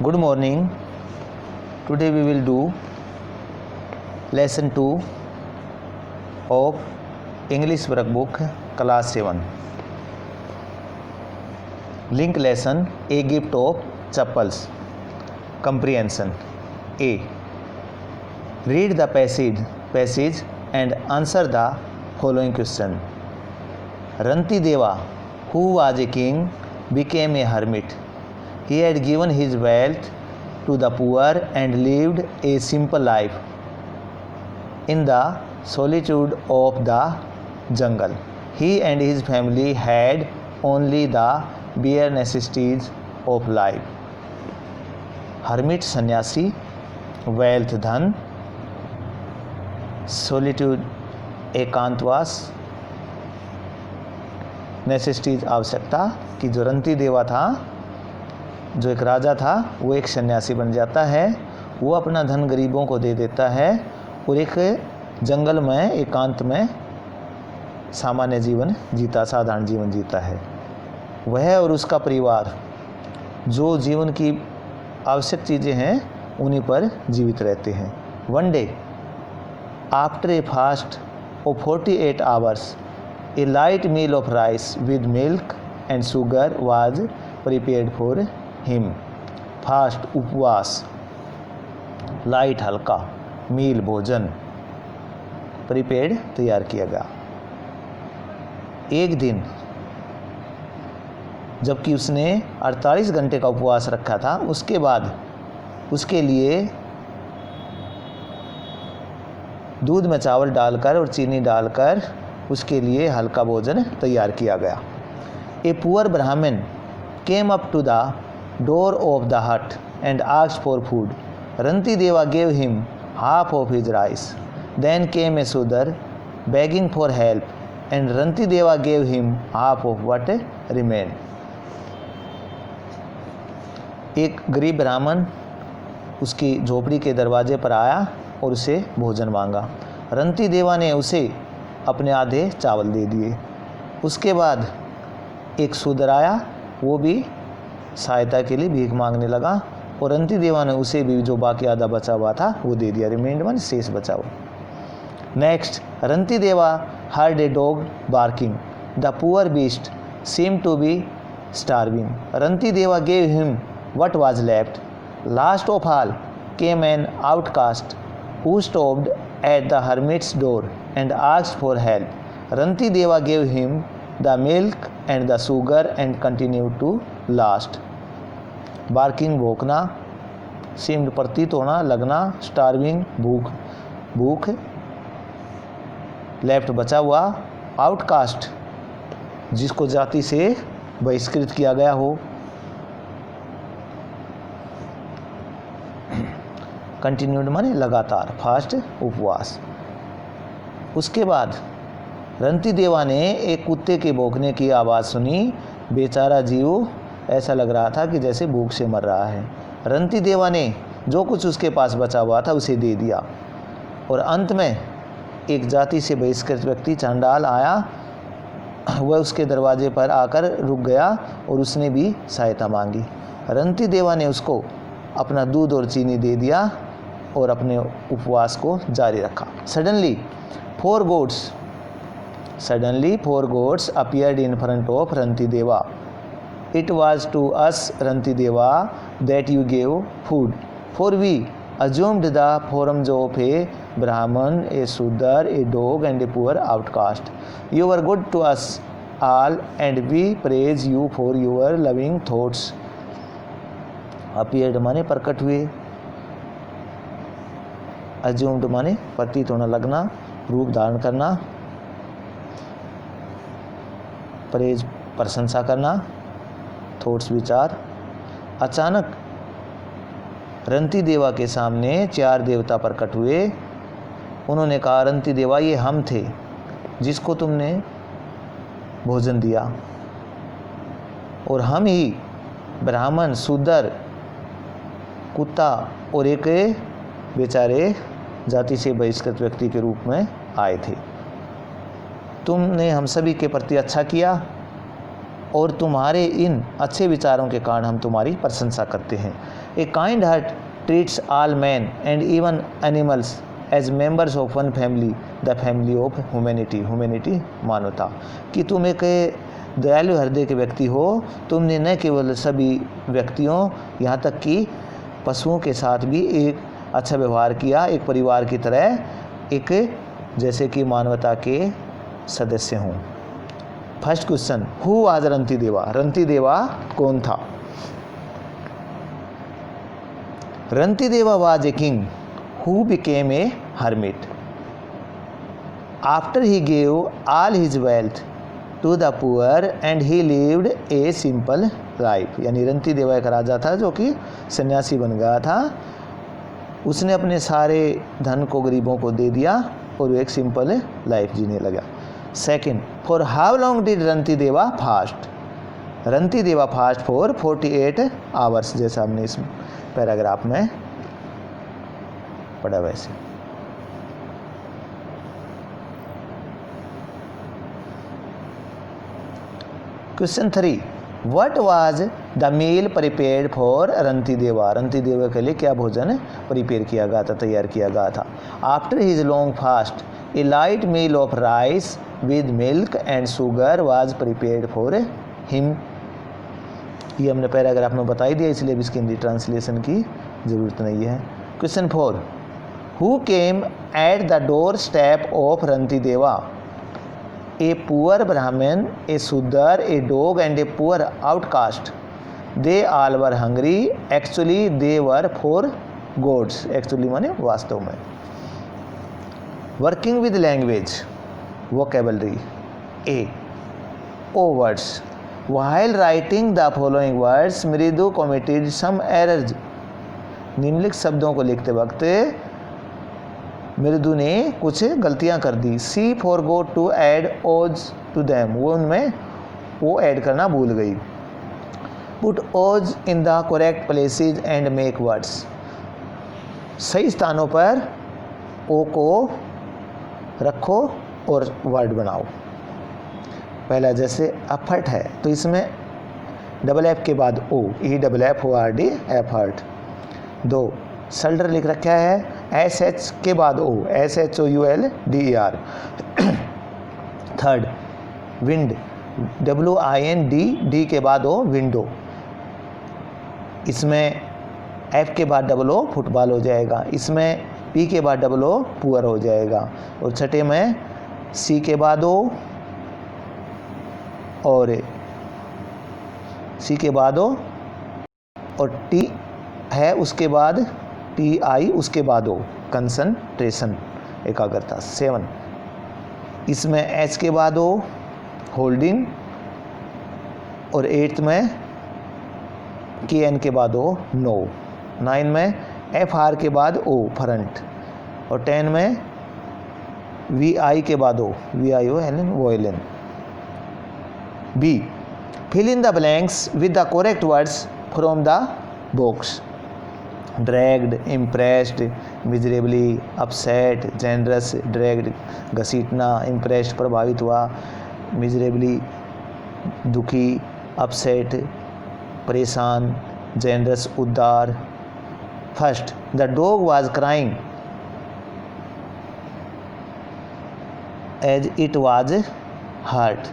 Good morning. Today we will do lesson 2 of English workbook class 7. Link lesson A gift of chappals. Comprehension. A. Read the passage and answer the following question. Ranti Deva, who was a king, became a hermit. He had given his wealth to the poor and lived a simple life in the solitude of the jungle. He and his family had only the bare necessities of life. Hermit सन्यासी, wealth धन, solitude एकांतवास, necessities आवश्यकता कि जो रंती देवा था, जो एक राजा था, वो एक सन्यासी बन जाता है। वो अपना धन गरीबों को दे देता है और एक जंगल में एकांत में सामान्य जीवन जीता, साधारण जीवन जीता है। वह और उसका परिवार जो जीवन की आवश्यक चीज़ें हैं उन्हीं पर जीवित रहते हैं। One day after a fast of 48 hours a light meal of rice with milk and sugar was prepared for him. Fast उपवास, लाइट हल्का, मील भोजन, प्रिपेयर्ड तैयार किया गया। एक दिन जबकि उसने 48 घंटे का उपवास रखा था, उसके बाद उसके लिए दूध में चावल डालकर और चीनी डालकर उसके लिए हल्का भोजन तैयार किया गया। A poor Brahmin came up to the door of the hut and asked for food. Ranti Deva gave him half of his rice. Then came a Shudra begging for help, and Ranti Deva gave him half of what remained. एक गरीब ब्राह्मण उसकी झोपड़ी के दरवाजे पर आया और उसे भोजन मांगा। रंती देवा ने उसे अपने आधे चावल दे दिए। उसके बाद एक शूद्र आया, वो भी सहायता के लिए भीख मांगने लगा और रंती देवा ने उसे भी जो बाकी आधा बचा हुआ था वो दे दिया। रिमेंड वन, शेष बचा हुआ। Next, Ranti Deva heard a dog barking. The poor beast seem to be starving. Ranti Deva gave him what was left. Last of all came an outcast who stopped at the hermit's door and asked for help. Ranti Deva gave him the milk and the sugar and continued to last. Barking भौंकना, seemed प्रतीत होना, लगना, starving भूख, left बचा हुआ, outcast जिसको जाति से बहिष्कृत किया गया हो, कंटिन्यूड माने लगातार, फास्ट उपवास। उसके बाद रंती देवा ने एक कुत्ते के भौंकने की आवाज़ सुनी। बेचारा जीव ऐसा लग रहा था कि जैसे भूख से मर रहा है। रंती देवा ने जो कुछ उसके पास बचा हुआ था उसे दे दिया और अंत में एक जाति से बहिष्कृत व्यक्ति चांडाल आया। वह उसके दरवाजे पर आकर रुक गया और उसने भी सहायता मांगी। रंती देवा ने उसको अपना दूध और चीनी दे दिया और अपने उपवास को जारी रखा। Suddenly four gods appeared in front of Ranti Deva. It was to us Ranti Deva that you gave food, for we assumed the forms of a Brahmin, a Shudra, a dog and a poor outcast. You were good to us all and we praise you for your loving thoughts. Appeared माने प्रकट हुए, assumed माने प्रतीत होना, लगना, रूप धारण करना, प्रेज प्रशंसा करना, थॉट्स विचार। अचानक रंती देवा के सामने 4 देवता प्रकट हुए। उन्होंने कहा, रंती देवा ये हम थे जिसको तुमने भोजन दिया और हम ही ब्राह्मण, शूद्र, कुत्ता और एक बेचारे जाति से बहिष्कृत व्यक्ति के रूप में आए थे। तुमने हम सभी के प्रति अच्छा किया और तुम्हारे इन अच्छे विचारों के कारण हम तुम्हारी प्रशंसा करते हैं। A kind heart treats all man and even animals as members of one family, the family of humanity. Humanity मानवता। कि तुम एक दयालु हृदय के व्यक्ति हो, तुमने न केवल सभी व्यक्तियों यहाँ तक कि पशुओं के साथ भी एक अच्छा व्यवहार किया, एक परिवार की तरह, एक जैसे कि मानवता के सदस्य हों। First question, who was Rantideva? Rantideva कौन था? Rantideva was a king who became a hermit after he gave all his wealth to the poor and he lived a simple life। यानी रंतिदेवा एक राजा था जो कि सन्यासी बन गया था। उसने अपने सारे धन को गरीबों को दे दिया और वो एक सिंपल लाइफ जीने लगा। Second, for how long did Rantideva fast? Rantideva fast for 48 hours, जैसा हमने इस पैराग्राफ में पढ़ा वैसे। Question 3, what was the meal prepared for Rantideva? Rantideva के लिए क्या भोजन प्रिपेयर किया गया था, तैयार किया गया था? After his long fast a light meal of rice with milk and sugar was prepared for him. ये हमने पैराग्राफ में बता ही दिया, इसलिए भी इसकी हिंदी ट्रांसलेशन की ज़रूरत नहीं है। Question 4, who came at the doorstep of Rantideva? A poor Brahmin, a Sudar, a dog and a poor outcast. They all were hungry. Actually they were 4 goats. Actually माने वास्तव में। Working with language, vocabulary. A. O words. While writing the following words, मृदु committed some errors. निम्नलिखित शब्दों को लिखते वक्त मृदु ने कुछ गलतियां कर दी। सी फॉर गो टू ऐड ओज टू दैम, वो उनमें वो ऐड करना भूल गई। पुट ओज in the correct places and make words, सही स्थानों पर ओ को रखो और वर्ड बनाओ। पहला जैसे अफर्ट है तो इसमें डबल एफ के बाद O, E double F O R D, effort. 2, shoulder लिख रखा है एस एच के बाद O, S H O U L D E R. 3, wind, W I N D, D के बाद ओ, विंडो। इसमें एफ के बाद डबल ओ, फुटबॉल हो जाएगा। इसमें पी के बाद डबल ओ, पुअर हो जाएगा। और छठे में सी के बाद ओ और सी के बाद ओ और टी है उसके बाद टी आई उसके बाद ओ, कंसंट्रेशन, एकाग्रता। 7, इसमें एच के बाद ओ, होल्डिंग। और 8th में के एन के बाद ओ, नो। 9 में एफ आर के बाद ओ, फ्रंट। और 10 में वी आई के बाद O, V I O L N, violin. B, fill in the blanks with the correct words from the box. Dragged, impressed, miserably, upset, generous. Dragged घसीटना, impressed प्रभावित हुआ, miserably दुखी, अपसेट परेशान, generous उदार। First, the dog was crying as it was hurt,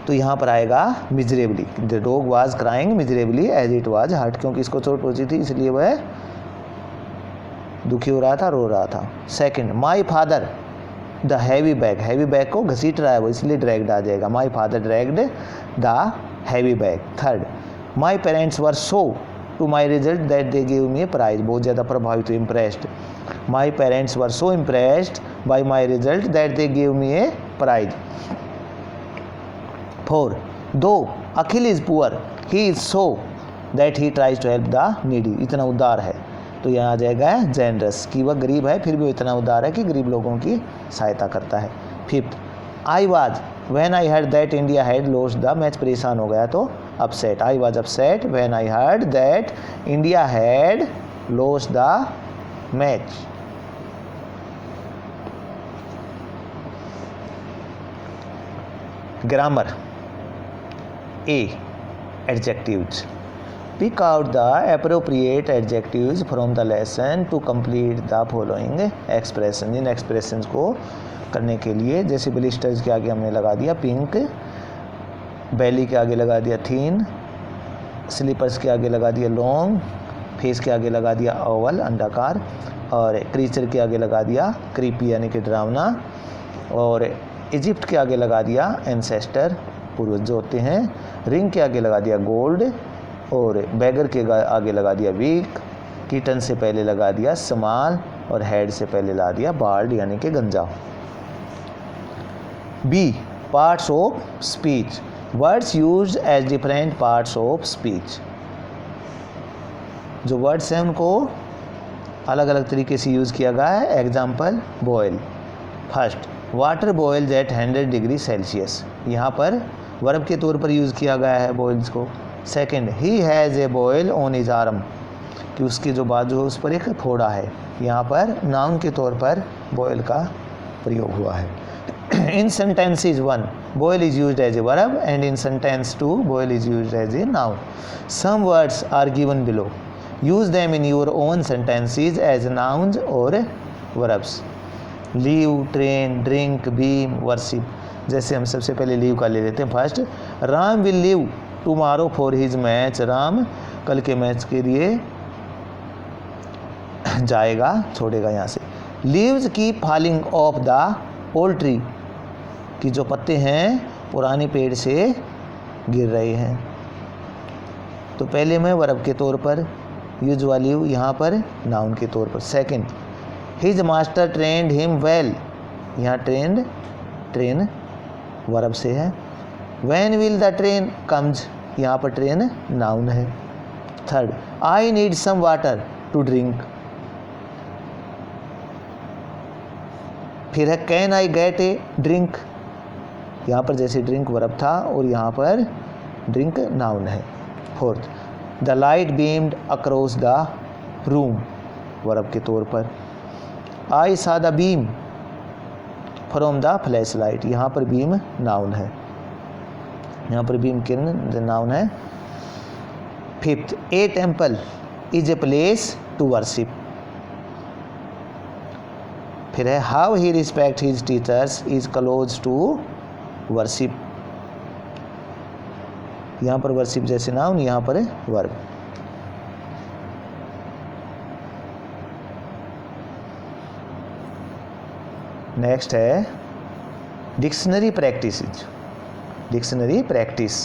तो यहाँ पर आएगा miserably. The dog was crying miserably as it was hurt, क्योंकि इसको चोट पहुंची थी इसलिए वह दुखी हो रहा था, रो रहा था। Second, my father the heavy bag, heavy bag को घसीट रहा है वो, इसलिए ड्रैग्ड आ जाएगा। My father dragged the heavy bag. Third, my parents were so to my result that they give me a prize, बहुत ज़्यादा प्रभावित हुए, impressed. My parents were so impressed by my result that they give me a prize. 4, though Akhil is poor he is so that he tries to help the needy, इतना उदार है, तो यहाँ आ जाएगा जेनरस, कि वह गरीब है फिर भी इतना उदार है कि गरीब लोगों की सहायता करता है। 5th, I was when I heard that India had lost the match, परेशान हो गया तो upset. I was upset when I heard that India had lost the match. Grammar, A. Adjectives. Pick out the appropriate adjectives from the lesson to complete the following expression. In expressions को करने के लिए जैसे blisters के आगे हमने लगा दिया पिंक, बैली के आगे लगा दिया थीन, स्लीपर्स के आगे लगा दिया लॉन्ग, फेस के आगे लगा दिया ओवल अंडाकार, और क्रीचर के आगे लगा दिया क्रीपी यानी कि डरावना, और इजिप्ट के आगे लगा दिया एंसेस्टर पूर्वज जो होते हैं, रिंग के आगे लगा दिया गोल्ड, और बैगर के आगे लगा दिया वीक, कीटन से पहले लगा दिया स्मॉल, और हेड से पहले लगा दिया बार्ड यानी कि गंजा। B. Parts of speech. Words used as different parts of speech. जो वर्ड्स हैं उनको अलग अलग तरीके से यूज़ किया गया है। Example boil. First, water boils at 100 degree Celsius, यहाँ पर वर्ब के तौर पर यूज़ किया गया है बॉइल्स को। Second, he has a boil on his arm, कि उसके जो बाजू है उस पर एक फोड़ा है, यहाँ पर नाउन के तौर पर बॉयल का प्रयोग हुआ है। In sentences 1, boil is used as a verb, and in sentence 2, boil is used as a noun. Some words are given below, use them in your own sentences as nouns और verbs. Leave, train, drink, beam, worship. जैसे हम सबसे पहले leave का ले लेते हैं। First, Ram will leave tomorrow for his match, Ram कल के मैच के लिए जाएगा, छोड़ेगा यहाँ से। Leaves keep falling of the old tree, कि जो पत्ते हैं पुराने पेड़ से गिर रहे हैं। तो पहले में वर्ब के तौर पर यूज हुआ लीव, यहाँ पर नाउन के तौर पर। Second, his master trained him well, यहाँ ट्रेन वर्ब से है। When will the train comes, यहाँ पर ट्रेन नाउन है। Third, I need some water to drink, फिर है can I get a drink, यहाँ पर जैसे ड्रिंक वर्ब था और यहाँ पर ड्रिंक नाउन है। Fourth, the light beamed across the room, verb के तौर पर। I saw the beam from the flash light, यहाँ पर बीम नाउन है, यहाँ पर बीम किरण नाउन है। Fifth, a temple is a place to worship, फिर है how he respect his teachers is close to worship, यहाँ पर वर्शिप जैसे नाउन, यहाँ पर वर्ब। नेक्स्ट है dictionary practice. Dictionary practice.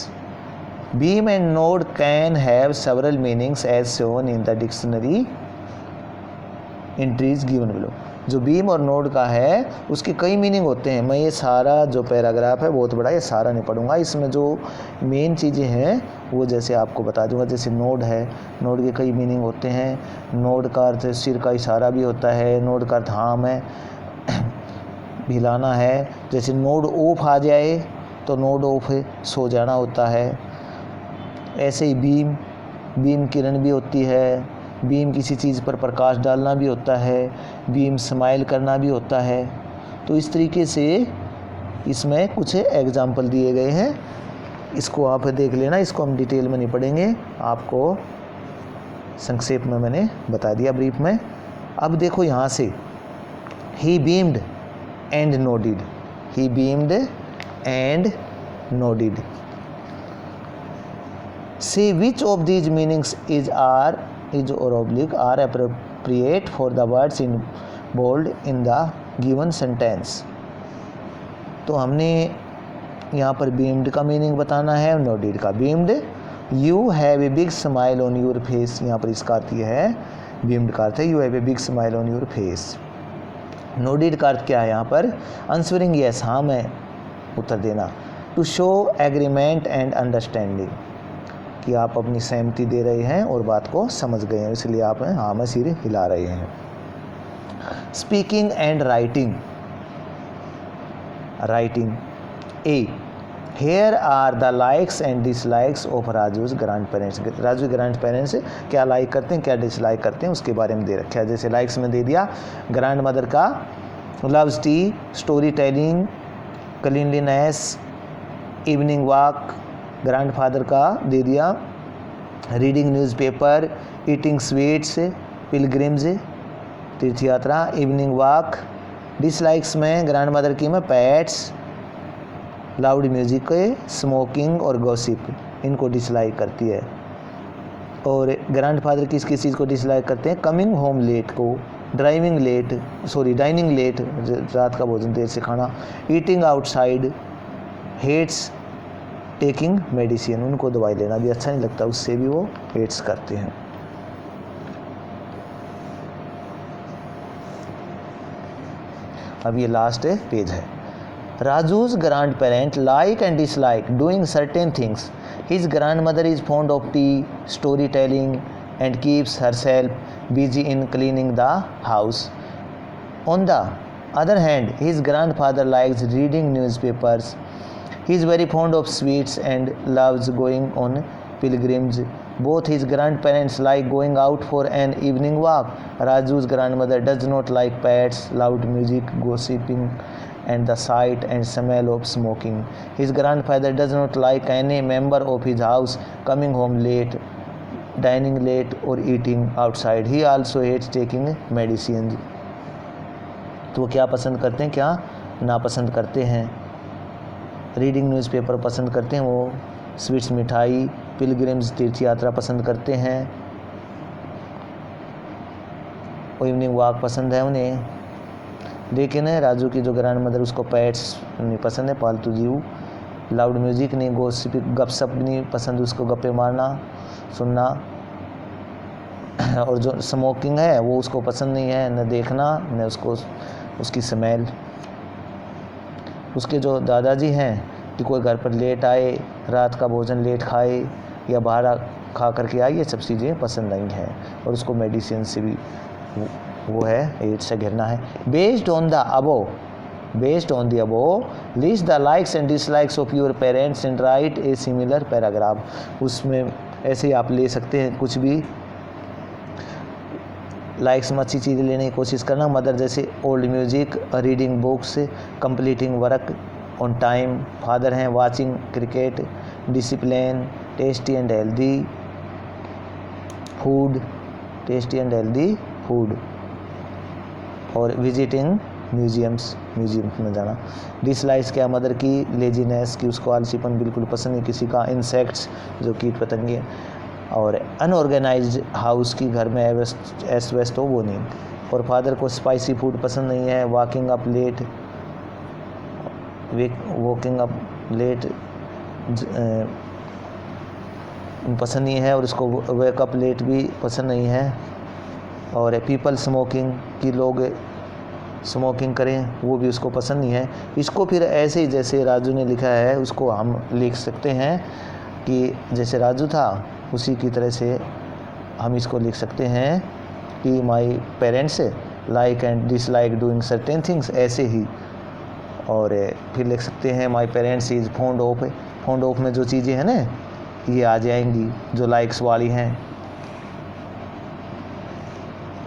Beam and nod can have several meanings as shown in the dictionary entries given below. जो beam और nod का है उसके कई मीनिंग होते हैं। मैं ये सारा जो पैराग्राफ है बहुत बड़ा, ये सारा नहीं पढ़ूंगा। इसमें जो मेन चीज़ें हैं वो जैसे आपको बता दूंगा। जैसे नोड है, नोड के कई मीनिंग होते हैं। नोड का अर्थ सिर का इशारा भी होता है, नोड का अर्थ हाम है, हिलाना है। जैसे नोड ऑफ आ जाए तो नोड ऑफ सो जाना होता है। ऐसे ही बीम किरण भी होती है, बीम किसी चीज़ पर प्रकाश डालना भी होता है, बीम स्माइल करना भी होता है। तो इस तरीके से इसमें कुछ एग्जाम्पल दिए गए हैं, इसको आप देख लेना। इसको हम डिटेल में नहीं पढ़ेंगे, आपको संक्षेप में मैंने बता दिया ब्रीफ में। अब देखो यहाँ से ही beamed and nodded, he beamed and nodded. See which of these meanings is or oblique are appropriate for the words in bold in the given sentence। तो हमने यहाँ पर beamed का मीनिंग बताना है और nodded का। beamed, you have a big smile on your face, यहाँ पर इसका अर्थ यह है, beamed का अर्थ है you have a big smile on your face। nodded का अर्थ क्या है यहाँ पर? answering yes, हाँ में उत्तर देना। to show agreement and understanding, कि आप अपनी सहमति दे रहे हैं और बात को समझ गए हैं, इसलिए आप हाँ में सिर हिला रहे हैं। Speaking and writing. A, here are the likes and dislikes of Raju's grandparents. Raju grandparents क्या लाइक करते हैं, क्या डिसलाइक करते हैं, उसके बारे में दे रखा है। जैसे लाइक्स में दे दिया ग्रैंड मदर का loves T, story telling, cleanliness, evening walk, grandfather का दे दिया reading newspaper, eating sweets, pilgrims तीर्थ यात्रा, इवनिंग वॉक। डिसलाइक्स में ग्रैंडमदर की में पैट्स, लाउड म्यूजिक, स्मोकिंग और गॉसिप, इनको डिसलाइक करती है। और ग्रैंडफादर किस किस चीज़ को डिसलाइक करते हैं? कमिंग होम लेट को, डाइनिंग लेट, रात का भोजन देर से खाना, eating outside, hates taking medicine, उनको दवाई लेना भी अच्छा नहीं लगता, उससे भी वो हेट्स करते हैं। अब ये लास्ट पेज है। राजू's grandparent like and dislike doing certain things. His grandmother is fond of tea, storytelling, and keeps herself busy in cleaning the house. On the other hand, his grandfather likes reading newspapers. He is very fond of sweets and loves going on pilgrims. Both his grandparents like going out for an evening walk. Raju's grandmother does not like pets, loud music, gossiping, and the sight and smell of smoking. His grandfather does not like any member of his house coming home late, dining late, or eating outside. He also hates taking medicines. तो क्या पसंद करते हैं, क्या नापसंद करते हैं? Reading newspaper पसंद करते हैं, वो स्वीट्स मिठाई, पिलग्रिम्स तीर्थ यात्रा पसंद करते हैं, और इवनिंग वॉक पसंद है उन्हें। लेकिन राजू की जो ग्रैंड मदर, उसको पेट्स नहीं पसंद है, पालतू जीव, लाउड म्यूजिक नहीं, गॉसिप गपशप नहीं पसंद उसको, गप्पे मारना सुनना, और जो स्मोकिंग है वो उसको पसंद नहीं है, न देखना न उसको उसकी स्मेल। उसके जो दादाजी हैं कि कोई घर पर लेट आए, रात का भोजन लेट खाए या बाहर खा करके आए, ये सब चीज़ें पसंद नहीं है, और उसको मेडिसिन से भी वो है एड्स से घिरना है। Based on the above list the likes and dislikes of your parents and right a similar paragraph. उसमें ऐसे ही आप ले सकते हैं, कुछ भी लाइक्स में अच्छी चीज़ें लेने की कोशिश करना, मदर जैसे old music, reading books, completing work on time. Father हैं watching cricket, discipline, tasty and healthy food, और विजिटिंग म्यूजियम में जाना। डिसलाइक्स क्या? मदर की लेजीनेस, की उसको आलसीपन बिल्कुल पसंद नहीं किसी का, इंसेक्ट्स जो कीट पतंगे, और अनऑर्गेनाइज्ड हाउस की घर में एस्ट वेस्ट हो वो नहीं। और फादर को स्पाइसी फूड पसंद नहीं है, वॉकिंग अप लेट पसंद नहीं है, और उसको वेकअप लेट भी पसंद नहीं है। और पीपल स्मोकिंग, कि लोग स्मोकिंग करें, वो भी उसको पसंद नहीं है। इसको फिर ऐसे ही जैसे राजू ने लिखा है उसको हम लिख सकते हैं कि जैसे राजू था उसी की तरह से हम इसको लिख सकते हैं कि my parents like and dislike doing certain things, ऐसे ही। और फिर लिख सकते हैं my parents is fond of में जो चीज़ें हैं ना ये आ जाएंगी जो लाइक्स वाली हैं।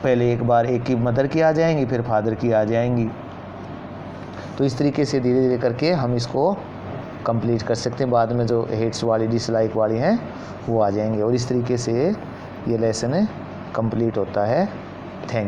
पहले एक बार एक की मदर की आ जाएंगी, फिर फादर की आ जाएंगी। तो इस तरीके से धीरे धीरे करके हम इसको कंप्लीट कर सकते हैं। बाद में जो हेट्स वाली डिसलाइक वाली हैं वो आ जाएंगे, और इस तरीके से ये लेसन कंप्लीट होता है।